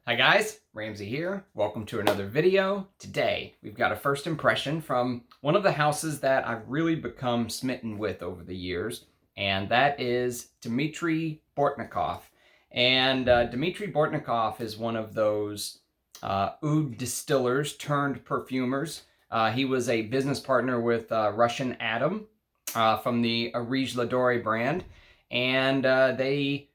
Hi guys, Ramsey here. Welcome to another video. Today, we've got a first impression from one of the houses that I've really become smitten with over the years, and that is Dmitry Bortnikoff. And Dmitry Bortnikoff is one of those oud distillers turned perfumers. He was a business partner with Russian Adam from the Oud brand, and they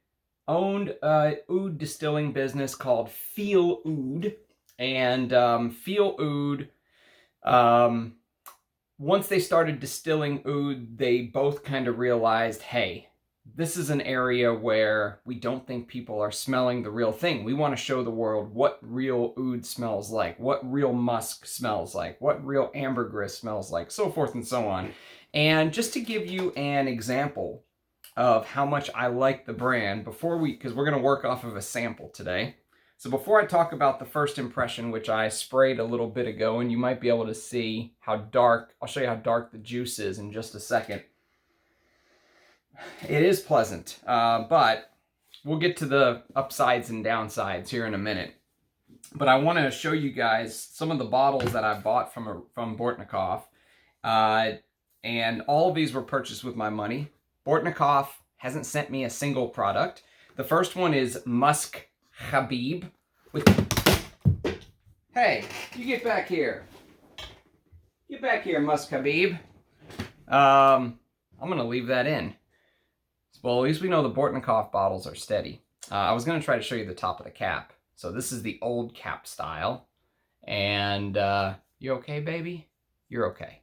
owned a oud distilling business called Feel Oud. And Feel Oud, once they started distilling oud, they both kind of realized, hey, this is an area where we don't think people are smelling the real thing. We want to show the world what real oud smells like, what real musk smells like, what real ambergris smells like, so forth and so on. And just to give you an example of how much I like the brand, because we're going to work off of a sample today. So before I talk about the first impression, which I sprayed a little bit ago, and you might be able to see how dark, I'll show you how dark the juice is in just a second. It is pleasant, but we'll get to the upsides and downsides here in a minute. But I want to show you guys some of the bottles that I bought from Bortnikoff, and all of these were purchased with my money. Bortnikoff hasn't sent me a single product. The first one is Musk Khabib. Hey, you get back here. Get back here, Musk Khabib. I'm going to leave that in. Well, at least we know the Bortnikoff bottles are steady. I was going to try to show you the top of the cap. So this is the old cap style. And you okay, baby? You're okay.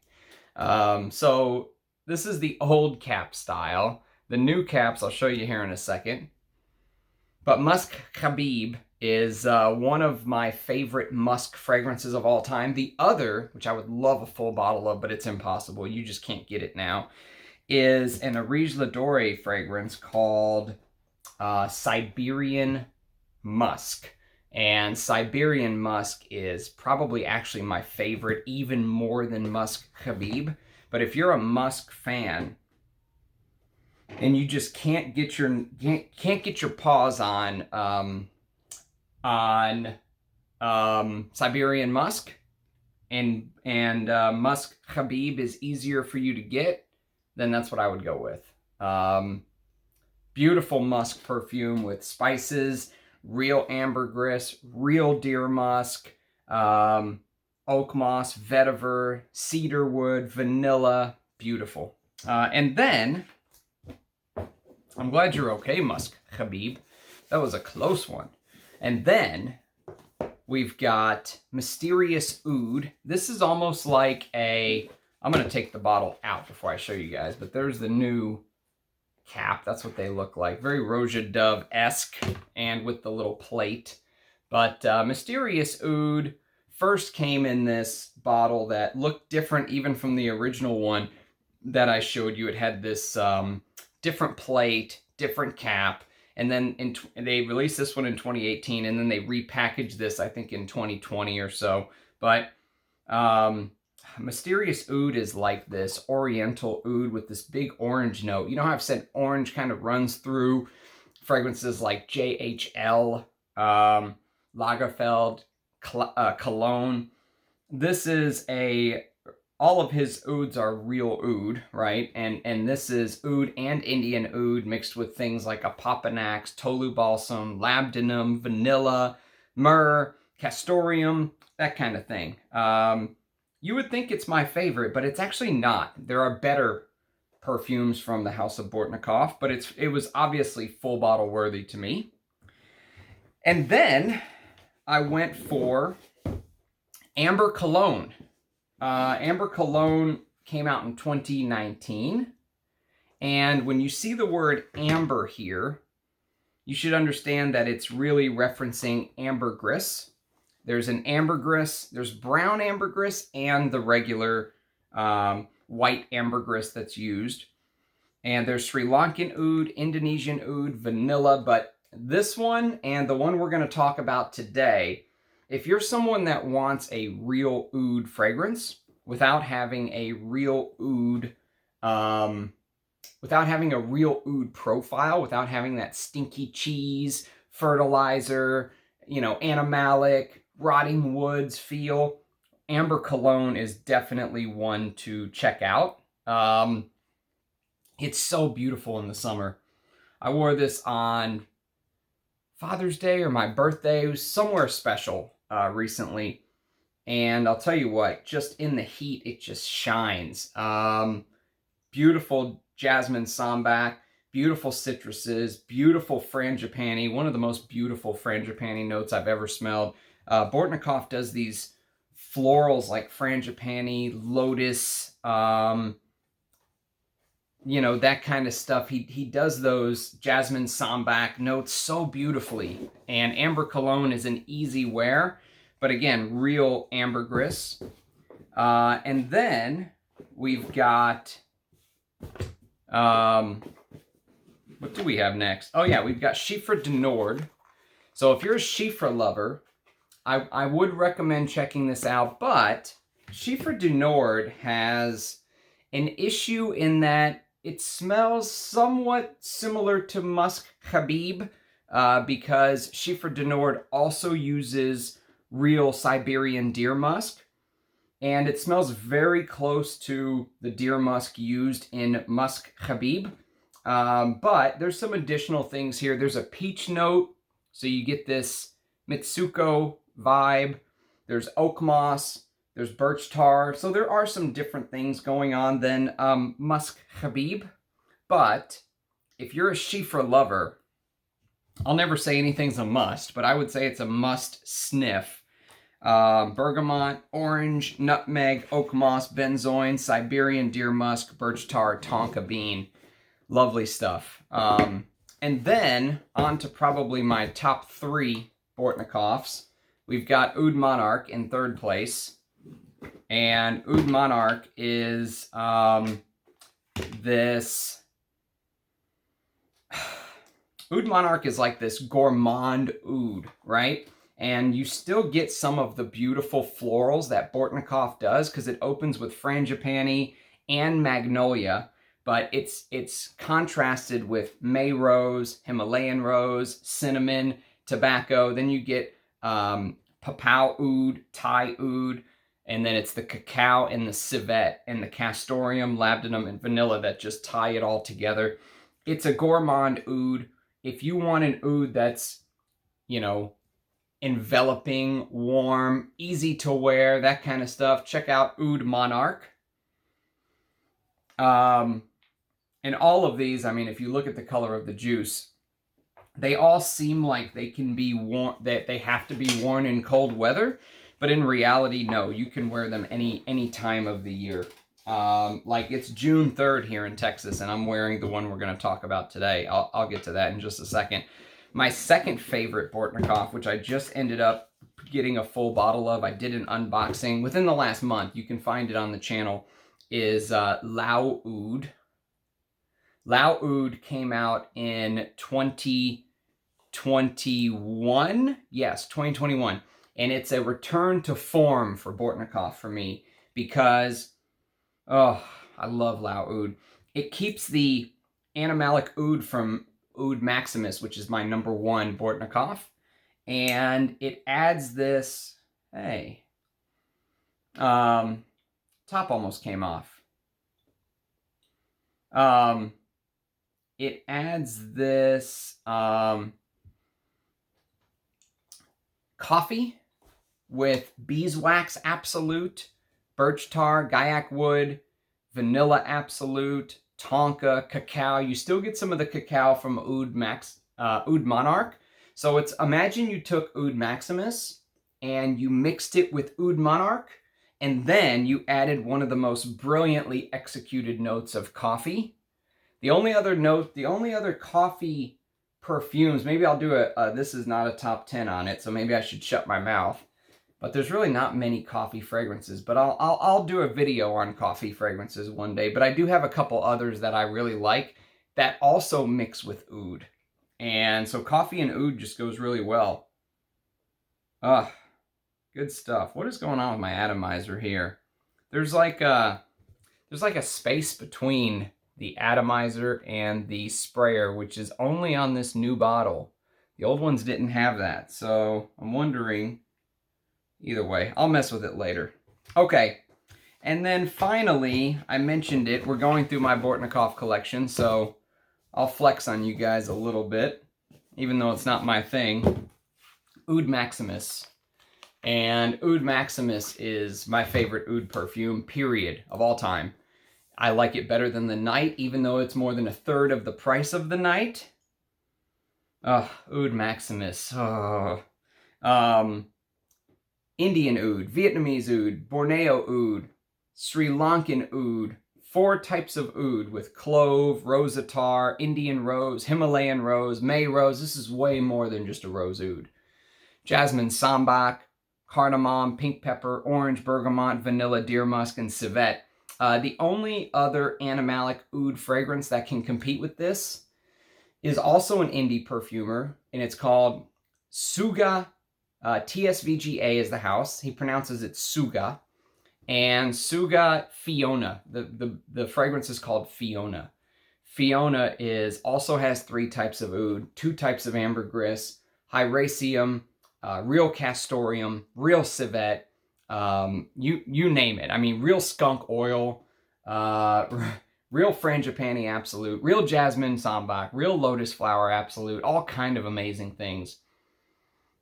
So this is the old cap style. The new caps I'll show you here in a second. But Musk Khabib is one of my favorite musk fragrances of all time. The other, which I would love a full bottle of, but it's impossible, you just can't get it now, is an Oud fragrance called Siberian Musk. And Siberian Musk is probably actually my favorite, even more than Musk Khabib. But if you're a musk fan and you just can't get your paws on Siberian Musk, and Musk Khabib is easier for you to get, then that's what I would go with. Beautiful musk perfume with spices, real ambergris, real deer musk, oak moss, vetiver, cedarwood, vanilla. Beautiful. And then, I'm glad you're okay, Musk Khabib. That was a close one. And then, we've got Mysterious Oud. This is almost like I'm going to take the bottle out before I show you guys, but there's the new cap. That's what they look like. Very Roja Dove-esque, and with the little plate. But Mysterious Oud first came in this bottle that looked different even from the original one that I showed you. It had this different plate, different cap, and then they released this one in 2018, and then they repackaged this, I think, in 2020 or so. But Mysterious Oud is like this oriental oud with this big orange note. You know how I've said orange kind of runs through fragrances like JHL, Lagerfeld, Cologne. This is all of his ouds are real oud, right? And this is oud and Indian oud mixed with things like Apopanax, Tolu balsam, labdanum, vanilla, myrrh, castoreum, that kind of thing. You would think it's my favorite, but it's actually not. There are better perfumes from the House of Bortnikoff, but it was obviously full bottle worthy to me. And then I went for Amber Cologne. Amber Cologne came out in 2019. And when you see the word amber here, you should understand that it's really referencing ambergris. There's an ambergris, there's brown ambergris, and the regular white ambergris that's used. And there's Sri Lankan oud, Indonesian oud, vanilla, but this one and the one we're going to talk about today, if you're someone that wants a real oud fragrance without having a real oud profile, without having that stinky cheese, fertilizer, you know, animalic, rotting woods feel. Amber Cologne is definitely one to check out. It's so beautiful in the summer. I wore this on Father's Day or my birthday. It was somewhere special recently. And I'll tell you what, just in the heat, it just shines. Beautiful jasmine sambac, beautiful citruses, beautiful frangipani, one of the most beautiful frangipani notes I've ever smelled. Bortnikoff does these florals like frangipani, lotus, you know, that kind of stuff. He does those jasmine sambac notes so beautifully. And Amber Cologne is an easy wear, but again, real ambergris. And then we've got, what do we have next? Oh yeah, we've got Chiffre du Nord. So if you're a Chiffre lover, I would recommend checking this out, but Chiffre du Nord has an issue in that it smells somewhat similar to Musk Khabib, because Chiffre du Nord also uses real Siberian deer musk, and it smells very close to the deer musk used in Musk Khabib. But there's some additional things here. There's a peach note, so you get this Mitsuko vibe. There's oak moss. There's birch tar. So there are some different things going on than Musk Khabib. But if you're a Chiffre lover, I'll never say anything's a must, but I would say it's a must sniff. Bergamot, orange, nutmeg, oak moss, benzoin, Siberian deer musk, birch tar, tonka bean. Lovely stuff. And then on to probably my top 3 Bortnikoffs. We've got Ood Monarch in 3rd place. And Ood Monarch is this... Ood Monarch is like this gourmand oud, right? And you still get some of the beautiful florals that Bortnikoff does because it opens with frangipani and magnolia, but it's contrasted with May rose, Himalayan rose, cinnamon, tobacco. Then you get papau oud, Thai oud, and then it's the cacao and the civet and the castoreum, labdanum, and vanilla that just tie it all together. It's a gourmand oud. If you want an oud that's, you know, enveloping, warm, easy to wear, that kind of stuff, check out Ood Monarch. And all of these, I mean, if you look at the color of the juice, they all seem like they can be worn, that they have to be worn in cold weather, but in reality, no, you can wear them any time of the year. Like it's June 3rd here in Texas, and I'm wearing the one we're going to talk about today. I'll get to that in just a second. My second favorite Bortnikoff, which I just ended up getting a full bottle of, I did an unboxing within the last month. You can find it on the channel, is Lao Oud. Lao Oud came out in 2021. Yes, 2021. And it's a return to form for Bortnikoff for me because, oh, I love Lao Oud. It keeps the animalic oud from Ood Maximus, which is my #1 Bortnikoff. And it adds this, hey, top almost came off. It adds this coffee with beeswax absolute, birch tar, gaiac wood, vanilla absolute, tonka, cacao. You still get some of the cacao from Ood Monarch. So it's, imagine you took Ood Maximus and you mixed it with Ood Monarch, and then you added one of the most brilliantly executed notes of coffee. The only other coffee perfumes, maybe I'll do this is not a top 10 on it, so maybe I should shut my mouth. But there's really not many coffee fragrances, but I'll do a video on coffee fragrances one day. But I do have a couple others that I really like that also mix with oud. And so coffee and oud just goes really well. Good stuff. What is going on with my atomizer here? There's like a space between the atomizer and the sprayer, which is only on this new bottle. The old ones didn't have that, so I'm wondering, either way, I'll mess with it later. Okay, and then finally, I mentioned it, we're going through my Bortnikoff collection, so I'll flex on you guys a little bit, even though it's not my thing. Ood Maximus. And Ood Maximus is my favorite oud perfume, period, of all time. I like it better than the Night, even though it's more than a third of the price of the Night. Ood Maximus. Indian oud, Vietnamese oud, Borneo oud, Sri Lankan oud, 4 types of oud with clove, rose attar, Indian rose, Himalayan rose, May rose. This is way more than just a rose oud. Jasmine sambac, cardamom, pink pepper, orange, bergamot, vanilla, deer musk, and civet. The only other animalic oud fragrance that can compete with this is also an indie perfumer, and it's called Suga. TSVGA is the house. He pronounces it Suga. And Suga Fiona. The fragrance is called Fiona. Fiona also has 3 types of oud, 2 types of ambergris, Hyraceum, real castoreum, real civet, you name it. I mean, real skunk oil, real frangipani absolute, real jasmine sambac, real lotus flower absolute, all kind of amazing things.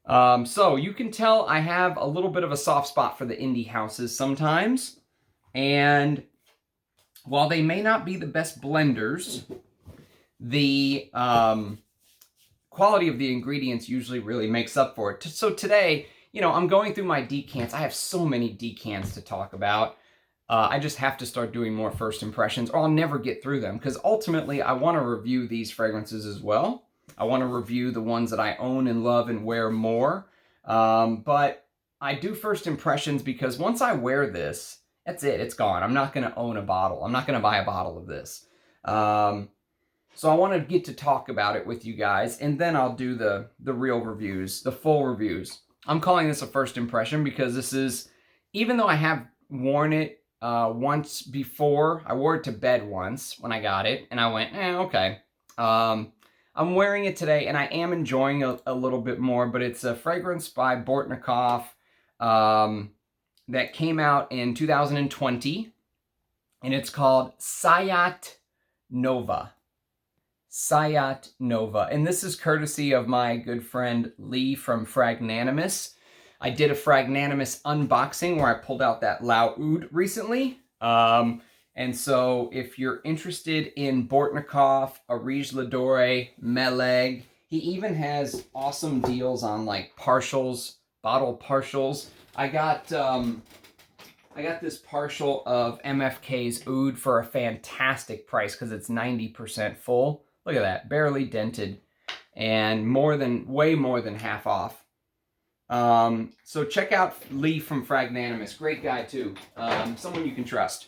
So you can tell I have a little bit of a soft spot for the indie houses sometimes, and while they may not be the best blenders, the quality of the ingredients usually really makes up for it. So today, you know, I'm going through my decants. I have so many decants to talk about. I just have to start doing more first impressions, or I'll never get through them, because ultimately I want to review these fragrances as well. I want to review the ones that I own and love and wear more. But I do first impressions because once I wear this, that's it. It's gone. I'm not going to own a bottle. I'm not going to buy a bottle of this. So I want to get to talk about it with you guys, and then I'll do the real reviews, the full reviews. I'm calling this a first impression because this is, even though I have worn it once before, I wore it to bed once when I got it, and I went, okay. I'm wearing it today, and I am enjoying a little bit more, but it's a fragrance by Bortnikoff that came out in 2020, and it's called Sayat Nova. Sayat Nova. And this is courtesy of my good friend Lee from Fragnanimous. I did a Fragnanimous unboxing where I pulled out that Lao Oud recently. And so if you're interested in Bortnikoff, Arige Ladore, Meleg, he even has awesome deals on like partials, bottle partials. I got this partial of MFK's Oud for a fantastic price because it's 90% full. Look at that, barely dented, and way more than half off. So check out Lee from Fragnanimous, great guy too, someone you can trust.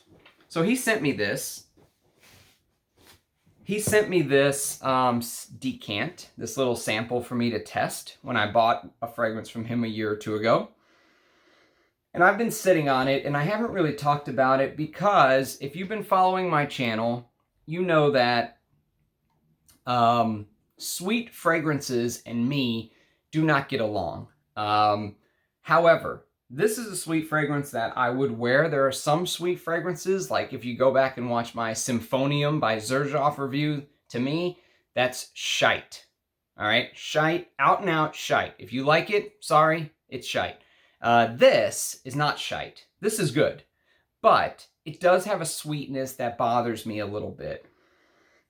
So he sent me this. He sent me this decant, this little sample for me to test when I bought a fragrance from him a year or 2 ago. And I've been sitting on it, and I haven't really talked about it because if you've been following my channel, you know that sweet fragrances and me do not get along. However, this is a sweet fragrance that I would wear. There are some sweet fragrances, like if you go back and watch my Symphonium by Xerjoff review, to me, that's shite. All right? Shite, out and out shite. If you like it, sorry, it's shite. This is not shite. This is good. But it does have a sweetness that bothers me a little bit.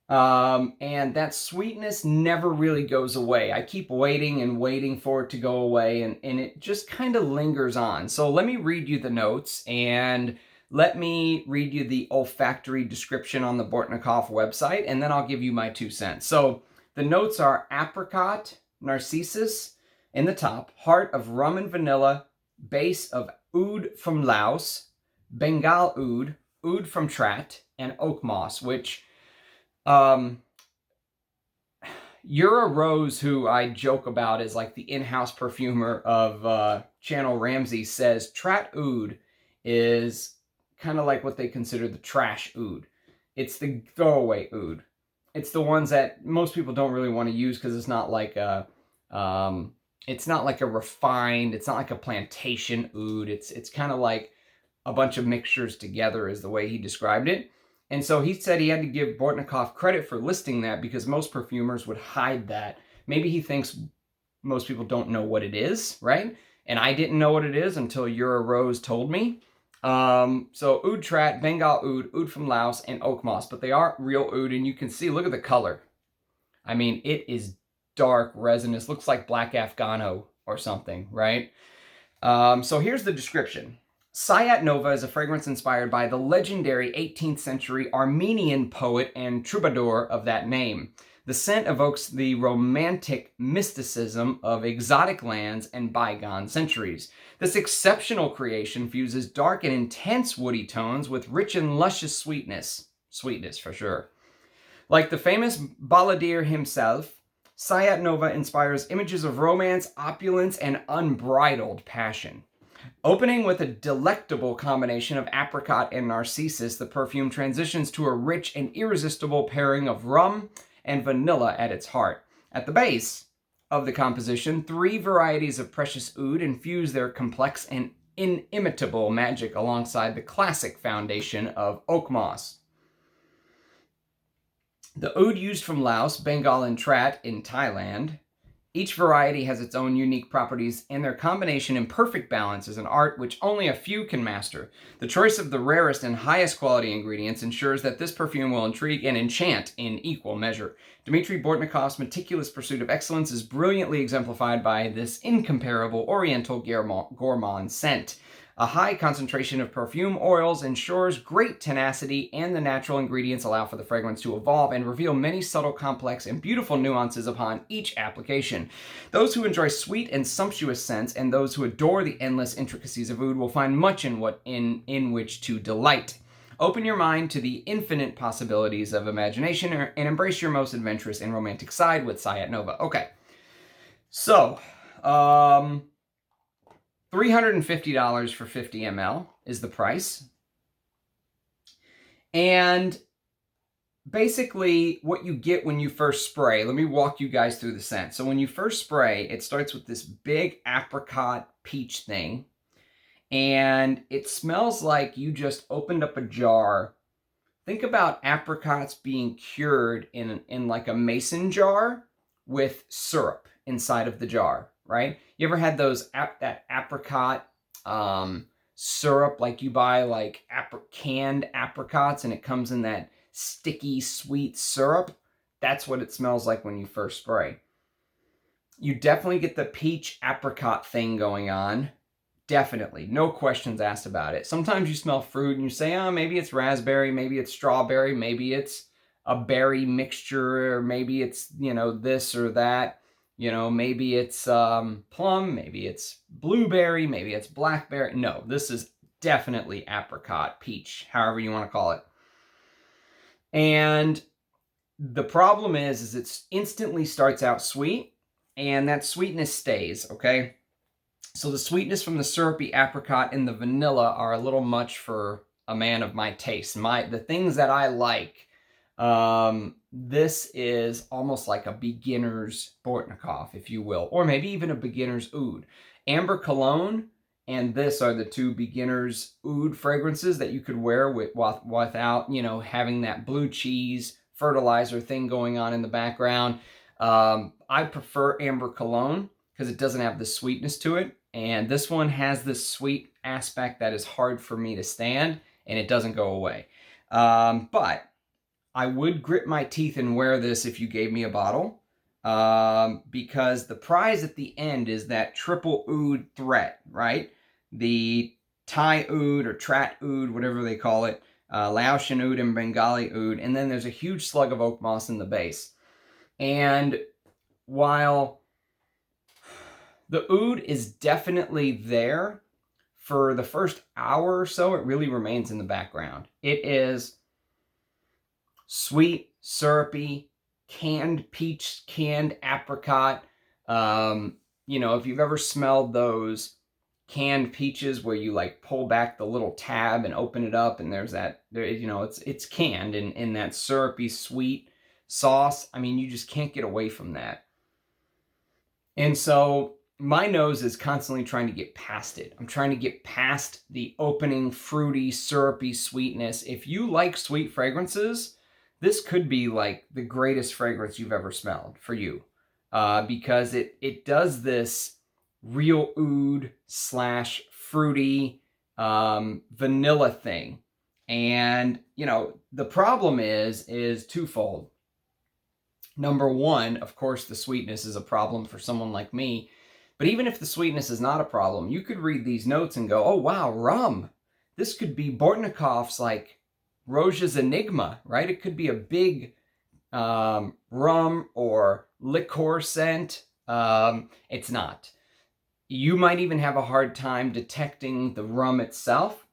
And that sweetness never really goes away. I keep waiting and waiting for it to go away, and it just kind of lingers on. So let me read you the notes, and let me read you the olfactory description on the Bortnikoff website, and then I'll give you my 2 cents. So the notes are apricot, narcissus in the top, heart of rum and vanilla, base of oud from Laos, Bengal oud, oud from Trat, and oak moss, which... You're a Rose, who I joke about as like the in-house perfumer of Channel Ramsey, says Trat Oud is kind of like what they consider the trash oud. It's the throwaway oud. It's the ones that most people don't really want to use because it's not like a It's not like a refined, it's not like a plantation oud. It's kind of like a bunch of mixtures together is the way he described it. And so he said he had to give Bortnikoff credit for listing that because most perfumers would hide that. Maybe he thinks most people don't know what it is, right? And I didn't know what it is until Yura Rose told me. So Oud Trat, Bengal Oud, Oud from Laos, and Oak Moss. But they aren't real Oud, and you can see, look at the color. I mean, it is dark, resinous, looks like black Afghano or something, right? So here's the description. Sayat Nova is a fragrance inspired by the legendary 18th century Armenian poet and troubadour of that name. The scent evokes the romantic mysticism of exotic lands and bygone centuries. This exceptional creation fuses dark and intense woody tones with rich and luscious sweetness. Sweetness, for sure. Like the famous balladeer himself, Sayat Nova inspires images of romance, opulence, and unbridled passion. Opening with a delectable combination of apricot and narcissus, the perfume transitions to a rich and irresistible pairing of rum and vanilla at its heart. At the base of the composition, 3 varieties of precious oud infuse their complex and inimitable magic alongside the classic foundation of oak moss. The oud used from Laos, Bengal, and Trat in Thailand. Each variety has its own unique properties, and their combination in perfect balance is an art which only a few can master. The choice of the rarest and highest quality ingredients ensures that this perfume will intrigue and enchant in equal measure. Dmitry Bortnikoff's meticulous pursuit of excellence is brilliantly exemplified by this incomparable Oriental gourmand scent. A high concentration of perfume oils ensures great tenacity, and the natural ingredients allow for the fragrance to evolve and reveal many subtle, complex, and beautiful nuances upon each application. Those who enjoy sweet and sumptuous scents and those who adore the endless intricacies of oud will find much in which to delight. Open your mind to the infinite possibilities of imagination and embrace your most adventurous and romantic side with Sayat Nova. Okay, so, $350 for 50 ml is the price. And basically what you get when you first spray, let me walk you guys through the scent. So when you first spray, it starts with this big apricot peach thing. And it smells like you just opened up a jar. Think about apricots being cured in like a mason jar with syrup inside of the jar. Right? You ever had that apricot syrup, like you buy like canned apricots and it comes in that sticky sweet syrup? That's what it smells like when you first spray. You definitely get the peach apricot thing going on. Definitely. No questions asked about it. Sometimes you smell fruit and you say, oh, maybe it's raspberry, maybe it's strawberry, maybe it's a berry mixture, or maybe it's, this or that. Maybe it's plum, maybe it's blueberry, maybe it's blackberry. No, this is definitely apricot, peach, however you want to call it. And the problem is it instantly starts out sweet, and that sweetness stays, okay? So the sweetness from the syrupy apricot and the vanilla are a little much for a man of my taste. The things that I like, this is almost like a beginner's Bortnikoff, if you will, or maybe even a beginner's oud. Amber Cologne and this are the 2 beginner's oud fragrances that you could wear without, having that blue cheese fertilizer thing going on in the background. I prefer Amber Cologne because it doesn't have the sweetness to it. And this one has this sweet aspect that is hard for me to stand, and it doesn't go away. But I would grit my teeth and wear this if you gave me a bottle, because the prize at the end is that triple oud threat, right? The Thai oud or Trat oud, whatever they call it, Laotian oud and Bengali oud, and then there's a huge slug of oak moss in the base. And while the oud is definitely there, for the first hour or so, it really remains in the background. It is sweet, syrupy, canned peach, canned apricot. If you've ever smelled those canned peaches where you like pull back the little tab and open it up, and there's that, it's canned in that syrupy, sweet sauce. I mean, you just can't get away from that. And so my nose is constantly trying to get past it. I'm trying to get past the opening, fruity, syrupy sweetness. If you like sweet fragrances, this could be like the greatest fragrance you've ever smelled for you, because it does this real oud slash fruity vanilla thing. And, you know, the problem is twofold. Number one, of course, the sweetness is a problem for someone like me. But even if the sweetness is not a problem, you could read these notes and go, oh, wow, rum. This could be Bortnikoff's, like, Roja's Enigma, right? It could be a big rum or liqueur scent. It's not. You might even have a hard time detecting the rum itself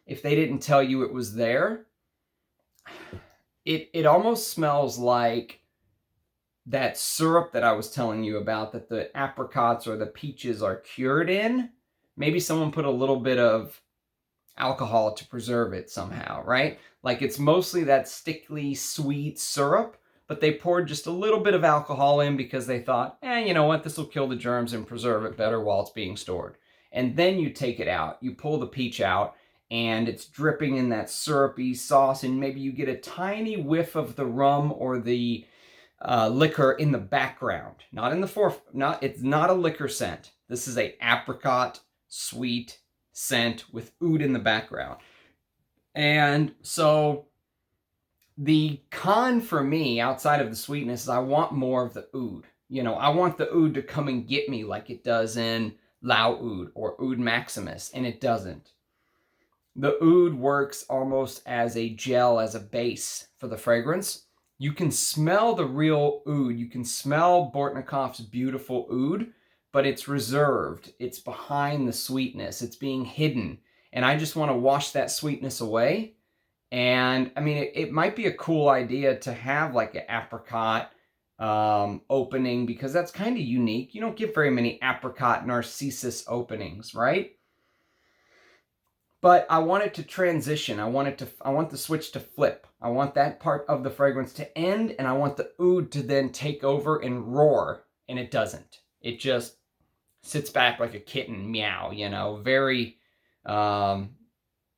if they didn't tell you it was there. It almost smells like that syrup that I was telling you about, that the apricots or the peaches are cured in. Maybe someone put a little bit of alcohol to preserve it somehow, right? Like it's mostly that stickly, sweet syrup, but they poured just a little bit of alcohol in because they thought, you know what, this will kill the germs and preserve it better while it's being stored. And then you take it out, you pull the peach out, and it's dripping in that syrupy sauce, and maybe you get a tiny whiff of the rum or the liquor in the background, not in the it's not a liquor scent. This is a apricot sweet scent with oud in the background. And so the con for me, outside of the sweetness, is I want more of the oud. You know, I want the oud to come and get me like it does in Lao Oud or Ood Maximus, and it doesn't. The oud works almost as a gel, as a base for the fragrance. You can smell the real oud. You can smell Bortnikoff's beautiful oud, but it's reserved. It's behind the sweetness. It's being hidden. And I just want to wash that sweetness away. And I mean, it might be a cool idea to have like an apricot opening, because that's kind of unique. You don't get very many apricot narcissus openings, right? But I want it to transition. I want the switch to flip. I want that part of the fragrance to end, and I want the oud to then take over and roar, and it doesn't. It just sits back like a kitten, meow, you know, very,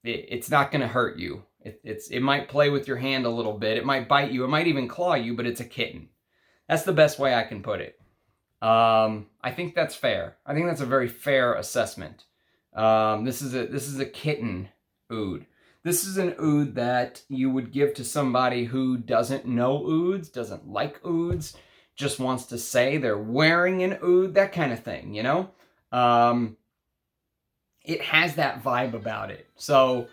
it's not going to hurt you. It might play with your hand a little bit. It might bite you. It might even claw you, but it's a kitten. That's the best way I can put it. I think that's fair. I think that's a very fair assessment. This is a kitten oud. This is an oud that you would give to somebody who doesn't know ouds, doesn't like ouds, just wants to say they're wearing an oud, that kind of thing, you know? It has that vibe about it. So,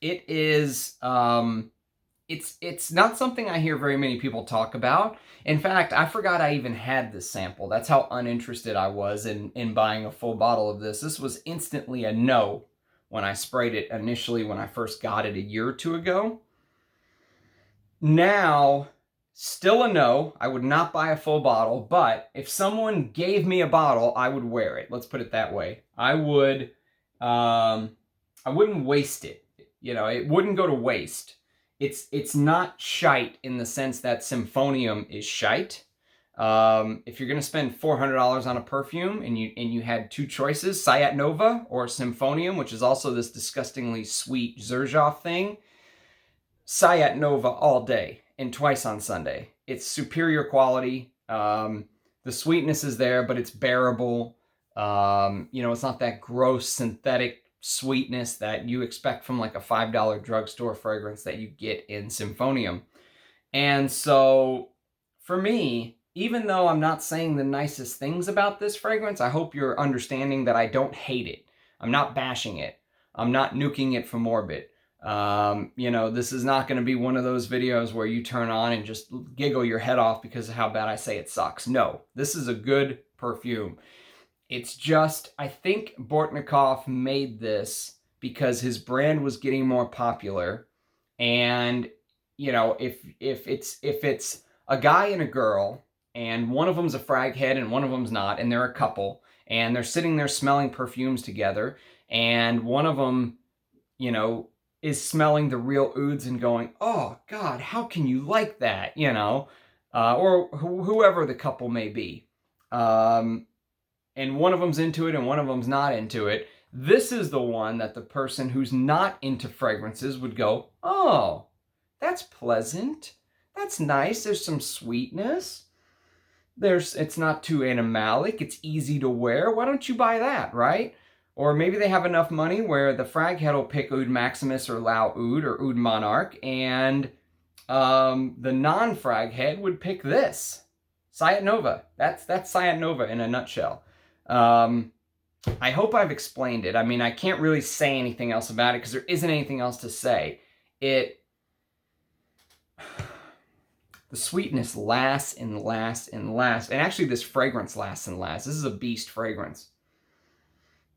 it is, it's not something I hear very many people talk about. In fact, I forgot I even had this sample. That's how uninterested I was in buying a full bottle of this. This was instantly a no when I sprayed it initially when I first got it a year or two ago. Now, still a no. I would not buy a full bottle, but if someone gave me a bottle, I would wear it. Let's put it that way. I wouldn't waste it. You know, it wouldn't go to waste. It's not shite in the sense that Symphonium is shite. If you're going to spend $400 on a perfume and you had two choices, Sayat Nova or Symphonium, which is also this disgustingly sweet Xerjoff thing, Sayat Nova all day and twice on Sunday. It's superior quality. The sweetness is there, but it's bearable. You know, it's not that gross synthetic sweetness that you expect from like a $5 drugstore fragrance that you get in Symphonium. And so for me, even though I'm not saying the nicest things about this fragrance, I hope you're understanding that I don't hate it. I'm not bashing it. I'm not nuking it for morbid. You know, this is not going to be one of those videos where you turn on and just giggle your head off because of how bad I say it sucks. No, this is a good perfume. It's just, I think Bortnikoff made this because his brand was getting more popular. And, you know, if it's a guy and a girl, and one of them's a frag head and one of them's not, and they're a couple, and they're sitting there smelling perfumes together, and one of them, you know, is smelling the real ouds and going, oh, God, how can you like that, you know? Or whoever the couple may be. and one of them's into it and one of them's not into it. This is the one that the person who's not into fragrances would go, oh, that's pleasant. That's nice. There's some sweetness. It's not too animalic. It's easy to wear. Why don't you buy that, right? Or maybe they have enough money where the frag head will pick Ood Maximus or Lao Ood or Ood Monarch, and the non-frag head would pick this. Sayat Nova. That's Sayat Nova in a nutshell. I hope I've explained it. I mean, I can't really say anything else about it because there isn't anything else to say. The sweetness lasts and lasts and lasts. And actually, this fragrance lasts and lasts. This is a beast fragrance.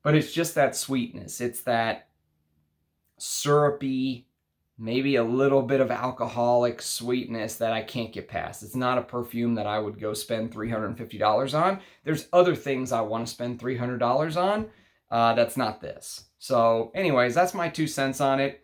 But it's just that sweetness. It's that syrupy, maybe a little bit of alcoholic sweetness that I can't get past. It's not a perfume that I would go spend $350 on. There's other things I want to spend $300 on. That's not this. So anyways, that's my 2 cents on it.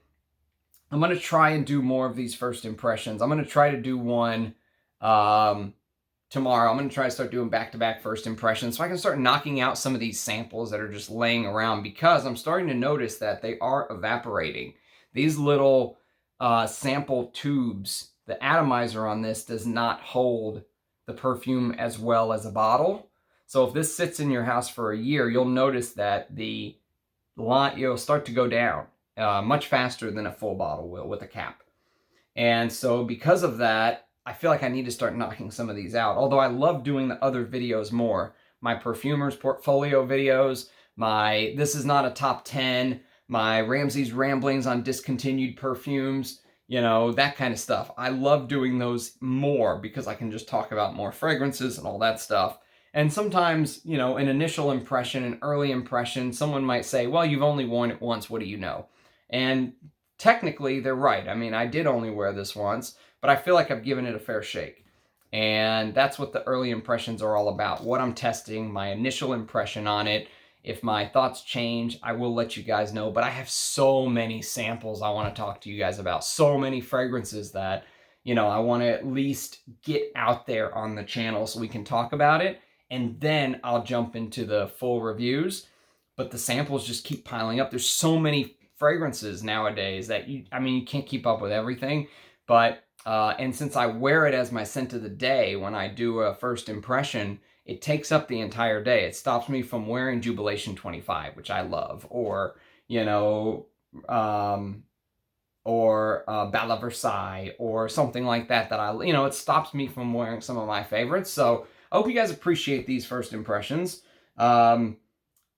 I'm going to try and do more of these first impressions. I'm going to try to do one tomorrow. I'm going to try to start doing back-to-back first impressions so I can start knocking out some of these samples that are just laying around, because I'm starting to notice that they are evaporating. These little sample tubes, the atomizer on this does not hold the perfume as well as a bottle. So if this sits in your house for a year, you'll notice that the line, you'll start to go down much faster than a full bottle will with a cap. And so because of that, I feel like I need to start knocking some of these out. Although I love doing the other videos more. My perfumers portfolio videos, my This Is Not a Top 10, my Ramsey's Ramblings on Discontinued Perfumes, you know, that kind of stuff. I love doing those more because I can just talk about more fragrances and all that stuff. And sometimes, you know, an initial impression, an early impression, someone might say, well, you've only worn it once, what do you know? And technically, they're right. I mean, I did only wear this once, but I feel like I've given it a fair shake. And that's what the early impressions are all about. What I'm testing, my initial impression on it. If my thoughts change, I will let you guys know. But I have so many samples I want to talk to you guys about. So many fragrances that, you know, I want to at least get out there on the channel so we can talk about it. And then I'll jump into the full reviews. But the samples just keep piling up. There's so many fragrances nowadays that you can't keep up with everything. But and since I wear it as my scent of the day when I do a first impression, it takes up the entire day. It stops me from wearing Jubilation 25, which I love, or, you know, Bala Versailles, or something like that it stops me from wearing some of my favorites. So I hope you guys appreciate these first impressions,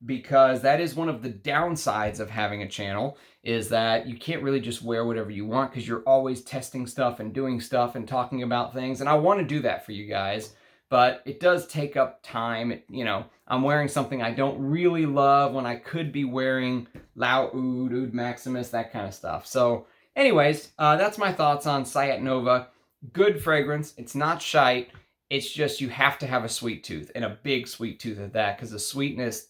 because that is one of the downsides of having a channel, is that you can't really just wear whatever you want because you're always testing stuff and doing stuff and talking about things. And I want to do that for you guys, but it does take up time. I'm wearing something I don't really love when I could be wearing Lao Ood, Ood Maximus, that kind of stuff. So anyways, that's my thoughts on Sayat Nova. Good fragrance. It's not shite. It's just you have to have a sweet tooth, and a big sweet tooth at that, because the sweetness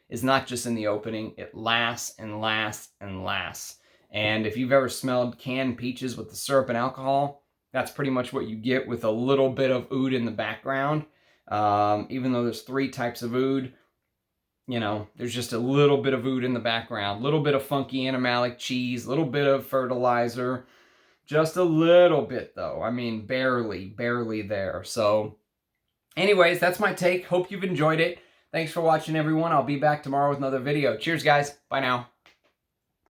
is not just in the opening. It lasts and lasts and lasts. And if you've ever smelled canned peaches with the syrup and alcohol, that's pretty much what you get with a little bit of oud in the background. Even though there's 3 types of oud, there's just a little bit of oud in the background. A little bit of funky animalic cheese, a little bit of fertilizer. Just a little bit, though. I mean, barely there. So anyways, that's my take. Hope you've enjoyed it. Thanks for watching, everyone. I'll be back tomorrow with another video. Cheers, guys. Bye now.